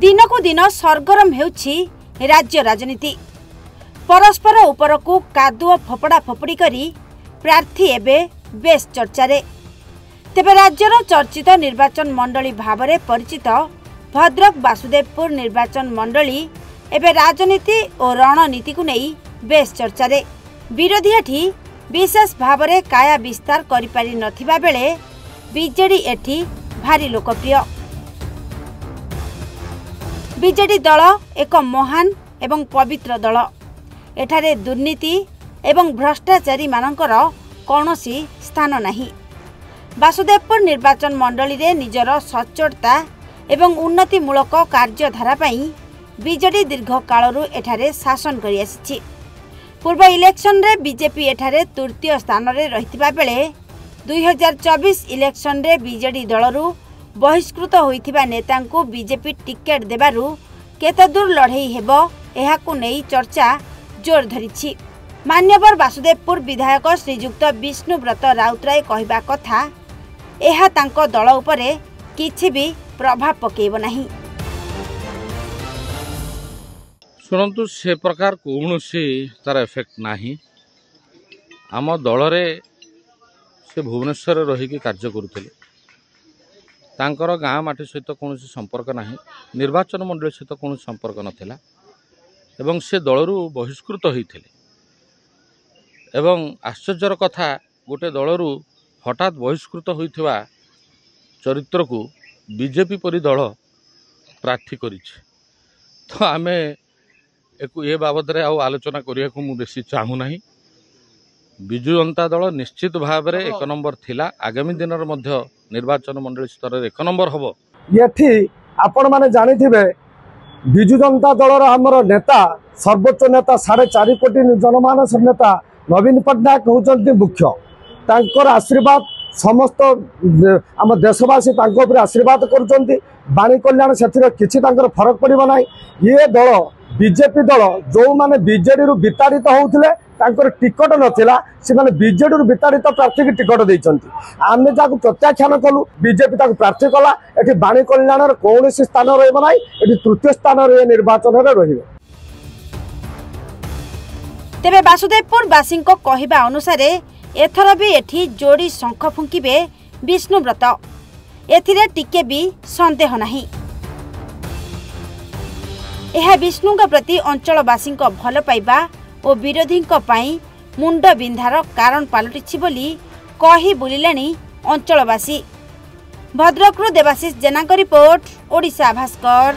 दिनकु दिन सरगरम हेउछि राज्य राजनीति। परस्पर उपरकु कादुओ फोपड़ा फोपड़ी करी प्रार्थी एबे बेस चर्चारे। तेबे राज्यर चर्चित निर्वाचन मंडली भावरे परिचित भद्रक बासुदेवपुर निर्वाचन मंडली एबे राजनीति और रणनीति को नहीं बेस चर्चारे। विरोधी एठी विशेष भावरे काया विस्तार करि पारि नथिबा बेले बीजेडी एठी भारी लोकप्रिय। बीजेडी दल एक महान एवं पवित्र दल। एठारे दुर्नीति एवं भ्रष्टाचारी मानकर कौनसी स्थान नहीं। बासुदेवपुर निर्वाचन मंडली रे निजर सच्चोटता एवं उन्नतिमूलक कार्यधारा पाई बीजेडी दीर्घ कालरू एठारे शासन करि आसिछि। पूर्व इलेक्शन रे बीजेपी एठारे तृतीय स्थान रे रहितिबा बेले 2024 इलेक्शन रे बीजेडी दलरू बहिष्कृत होइथिबा नेतांको बीजेपी टिकेट देबारू केतदूर लड़ई हेबो एहाकु नेई चर्चा जोर धरिछि। मान्यवर बासुदेवपुर विधायक श्रीजुक्त विष्णुव्रत राउतराय कहिबा कथा एहा तांको दल उपरे किछि भी प्रभाव पकेइबो नाही। शुणु से प्रकार कौन से तार इफेक्ट नाही। आम दल रे से भुवनेश्वर रही कार्य करुले। तांकर गाँ माटी सहित कौन संपर्क नाही। निर्वाचन मंडली सहित कौन संपर्क नथिला एवं से दलरू बहिष्कृत होते। एवं आश्चर्यर कथा गोटे दलरू हठात बहिष्कृत होइथिबा चरित्र को बीजेपी परि दल प्रार्थी करिछि। तो आमे ए बाबद रे आउ आलोचना करिया को मु बेसी चाहू नाही। बिजु जनता दल निश्चित भाव में एक नंबर थिला। आगामी दिन मध्य निर्वाचन मंडली स्तर में एक नंबर हम। ये आपण मैंने जानिथिबे बिजु जनता दल आमर नेता सर्वोच्च नेता 4.5 कोटी जनमानस नेता नवीन पट्टनायक होउचंती मुख्य। तांकर आशीर्वाद समस्त आम देशवासी तांको ऊपर आशीर्वाद करुचंती। बाणी कल्याण से फरक पड़ो ना। ये दल बीजेपी दल जो माने बीजेडी रु विताड़ित होउथिले तांकर टिकट नथिला से माने बीजेडी रु विताड़ित प्रार्थी की टिकट देइचंती। आमे जाकु प्रत्याख्यान कलु बीजेपी ताकु प्रार्थी कला। एठी बाणी कल्याण रे कोनोसी स्थान रहइबो नाही। एठी तृतीय स्थान रे निर्वाचन रे रहिबो। तेबे बासुदेवपुर वासी को कहिबा अनुसार एथर भी एठी जोड़ी शंख फुंकिबे विष्णुव्रत। एथिरे टिके भी संदेह नहीं। यह विष्णु प्रति अंचलवासी भल पाइबा और विरोधी मुंड बिंधार कारण पलटि बोली कही बुलिले अंचलवासी। भद्रकरू देवाशीष जेना रिपोर्ट, ओडिशा भास्कर।